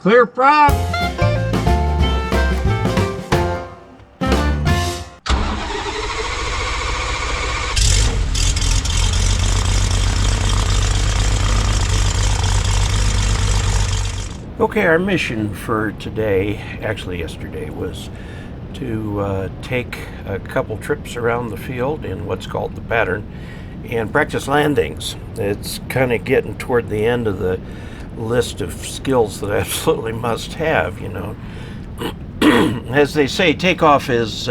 Clear prop. Okay, our mission for today, actually yesterday, was to take a couple trips around the field in what's called the pattern and practice landings. It's kind of getting toward the end of the list of skills that I absolutely must have, you know. As they say, takeoff is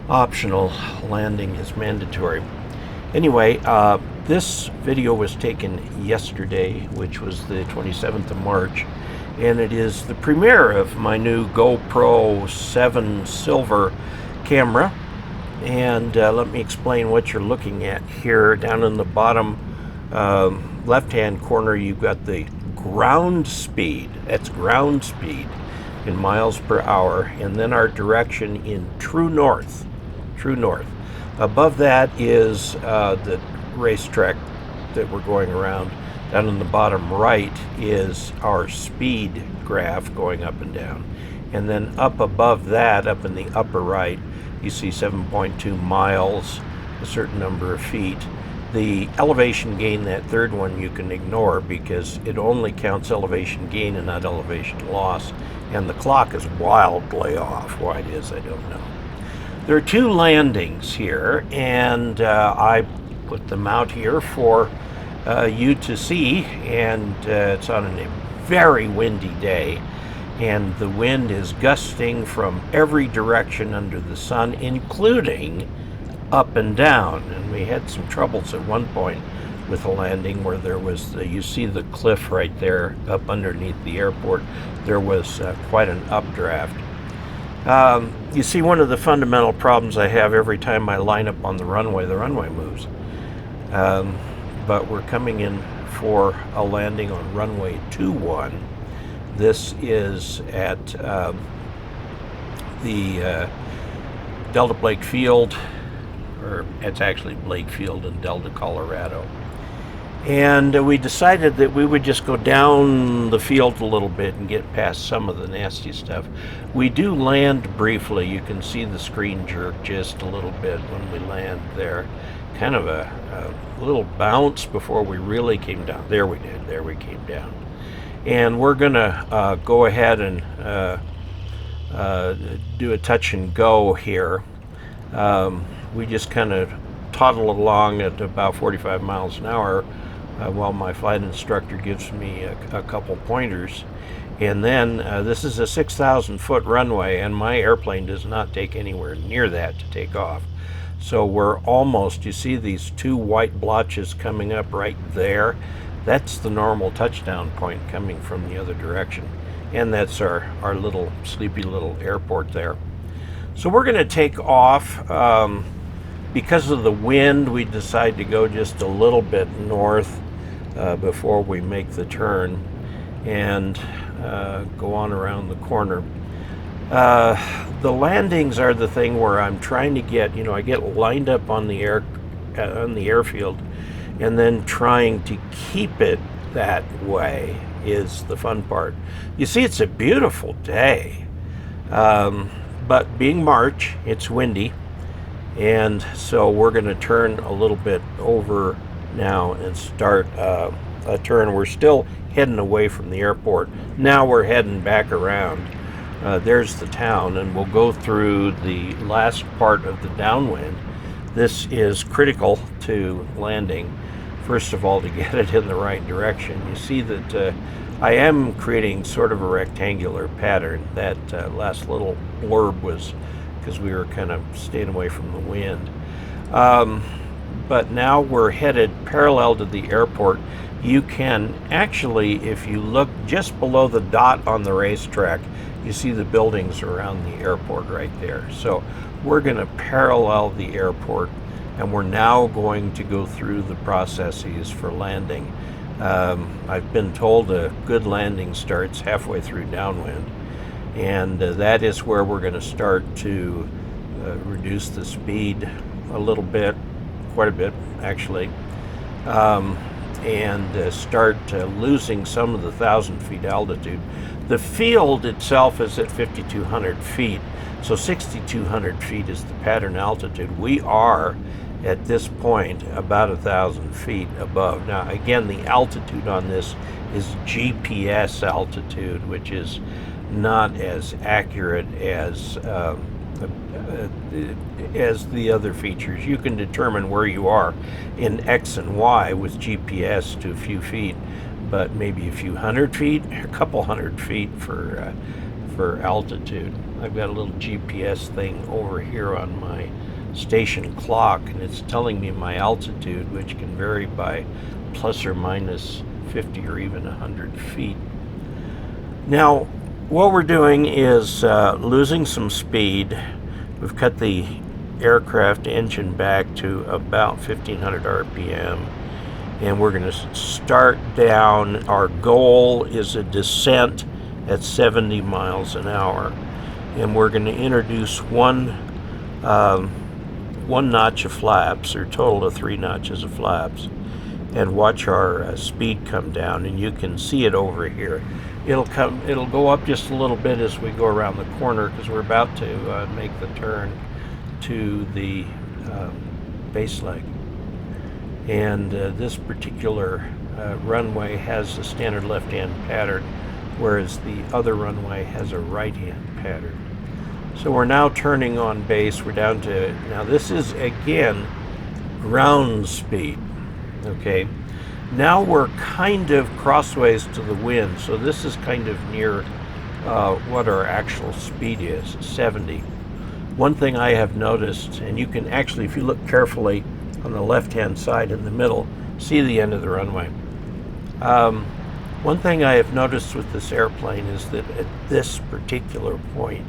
optional, landing is mandatory. Anyway, this video was taken yesterday, which was the 27th of March, and it is the premiere of my new GoPro 7 Silver camera. And let me explain what you're looking at here. Down in the bottom left-hand corner, you've got the ground speed. That's ground speed in miles per hour, and then our direction in true north. True north. Above that is the racetrack that we're going around. Down in the bottom right is our speed graph going up and down. And then up above that, up in the upper right, you see 7.2 miles, a certain number of feet. The elevation gain, that third one, you can ignore because it only counts elevation gain and not elevation loss. And the clock is wildly off. Why it is, I don't know. There are two landings here, and I put them out here for you to see, and it's on a very windy day, and the wind is gusting from every direction under the sun, including up and down. And we had some troubles at one point with a landing where there was, you see the cliff right there up underneath the airport. There was quite an updraft. You see, one of the fundamental problems I have every time I line up on the runway moves. But we're coming in for a landing on runway 21. This is at the Delta Blake Field, or it's actually Blake Field in Delta, Colorado. And we decided that we would just go down the field a little bit and get past some of the nasty stuff. We do land briefly. You can see the screen jerk just a little bit when we land there. Kind of a little bounce before we really came down. There we did. There we came down. And we're going to go ahead and do a touch and go here. We just kind of toddle along at about 45 miles an hour while my flight instructor gives me a couple pointers. And then this is a 6,000 foot runway, and my airplane does not take anywhere near that to take off. So we're almost, you see these two white blotches coming up right there? That's the normal touchdown point coming from the other direction. And that's our little sleepy little airport there. So we're going to take off. Because of the wind, we decide to go just a little bit north before we make the turn and go on around the corner. The landings are the thing where I'm trying to get, I get lined up on the airfield, and then trying to keep it that way is the fun part. You see, it's a beautiful day, but being March, it's windy, and so we're going to turn a little bit over now and start a turn. We're still heading away from the airport. Now we're heading back around. There's the town, and we'll go through the last part of the downwind. This is critical to landing. First of all, to get it in the right direction. You see that I am creating sort of a rectangular pattern. That last little blurb was because we were kind of staying away from the wind. But now we're headed parallel to the airport. You can actually, if you look just below the dot on the racetrack, you see the buildings around the airport right there. So we're going to parallel the airport, and we're now going to go through the processes for landing. I've been told a good landing starts halfway through downwind, and that is where we're going to start to reduce the speed a little bit, quite a bit actually. and start losing some of the 1,000 feet altitude. The field itself is at 5,200 feet, so 6,200 feet is the pattern altitude. We are at this point about 1,000 feet above. Now again, the altitude on this is GPS altitude, which is not as accurate as the other features. You can determine where you are in X and Y with GPS to a few feet, but maybe a few hundred feet, a couple hundred feet for altitude. I've got a little GPS thing over here on my station clock, and it's telling me my altitude, which can vary by plus or minus 50 or even 100 feet. Now, what we're doing is losing some speed. We've cut the aircraft engine back to about 1,500 RPM, and we're going to start down. Our goal is a descent at 70 miles an hour, and we're going to introduce one notch of flaps, or total of 3 notches of flaps, and watch our speed come down. And you can see it over here. It'll go up just a little bit as we go around the corner, because we're about to make the turn to the base leg. And this particular runway has a standard left-hand pattern, whereas the other runway has a right-hand pattern. So we're now turning on base. We're down to, now this is again ground speed, okay? Now we're kind of crossways to the wind, so this is kind of near what our actual speed is, 70. One thing I have noticed, and you can actually, if you look carefully on the left-hand side in the middle, see the end of the runway. One thing I have noticed with this airplane is that at this particular point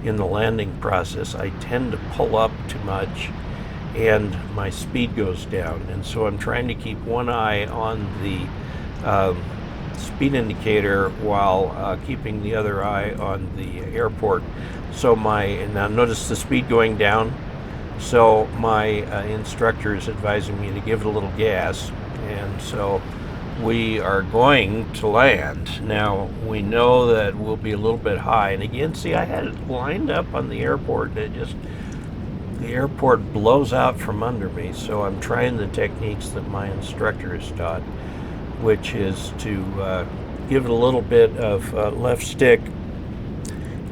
in the landing process, I tend to pull up too much and my speed goes down. And so I'm trying to keep one eye on the speed indicator while keeping the other eye on the airport. So now notice the speed going down. So my instructor is advising me to give it a little gas. And so we are going to land. Now we know that we'll be a little bit high. And again, see, I had it lined up on the airport. The airport blows out from under me. So I'm trying the techniques that my instructor has taught, which is to give it a little bit of left stick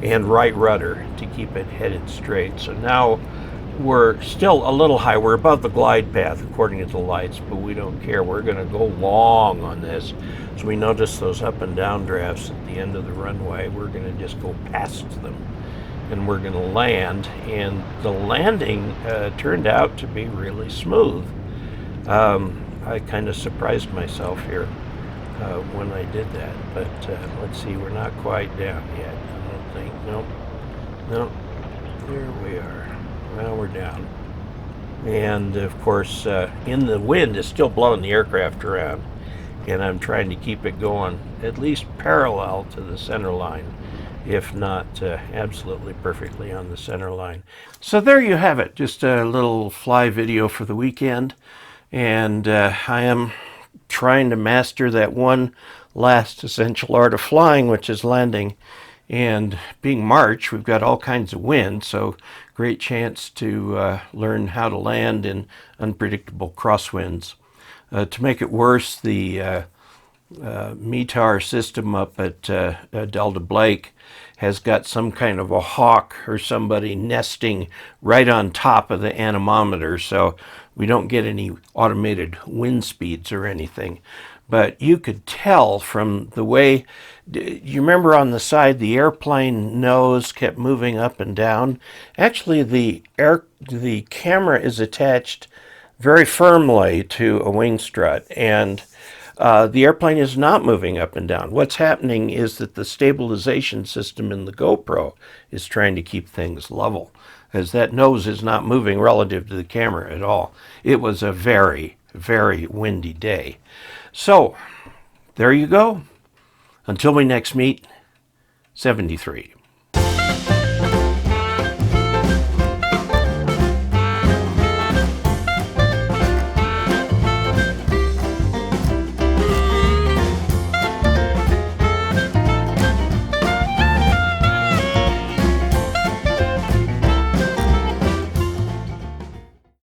and right rudder to keep it headed straight. So now we're still a little high. We're above the glide path according to the lights, but we don't care. We're going to go long on this. So we notice those up and down drafts at the end of the runway. We're going to just go past them, and we're going to land. And the landing turned out to be really smooth. I kind of surprised myself here when I did that. But let's see, we're not quite down yet. I don't think. Nope. There we are. Now we're down. And of course, in the wind is still blowing the aircraft around. And I'm trying to keep it going at least parallel to the center line, if not absolutely perfectly on the center line. So there you have it. Just a little fly video for the weekend. And I am trying to master that one last essential art of flying, which is landing. And being March, we've got all kinds of wind, so great chance to learn how to land in unpredictable crosswinds. To make it worse, the METAR system up at Delta Blake has got some kind of a hawk or somebody nesting right on top of the anemometer, so we don't get any automated wind speeds or anything. But you could tell from the way, you remember on the side the airplane nose kept moving up and down? Actually, the camera is attached very firmly to a wing strut, and the airplane is not moving up and down. What's happening is that the stabilization system in the GoPro is trying to keep things level, as that nose is not moving relative to the camera at all. It was a very, very windy day. So, there you go. Until we next meet, 73.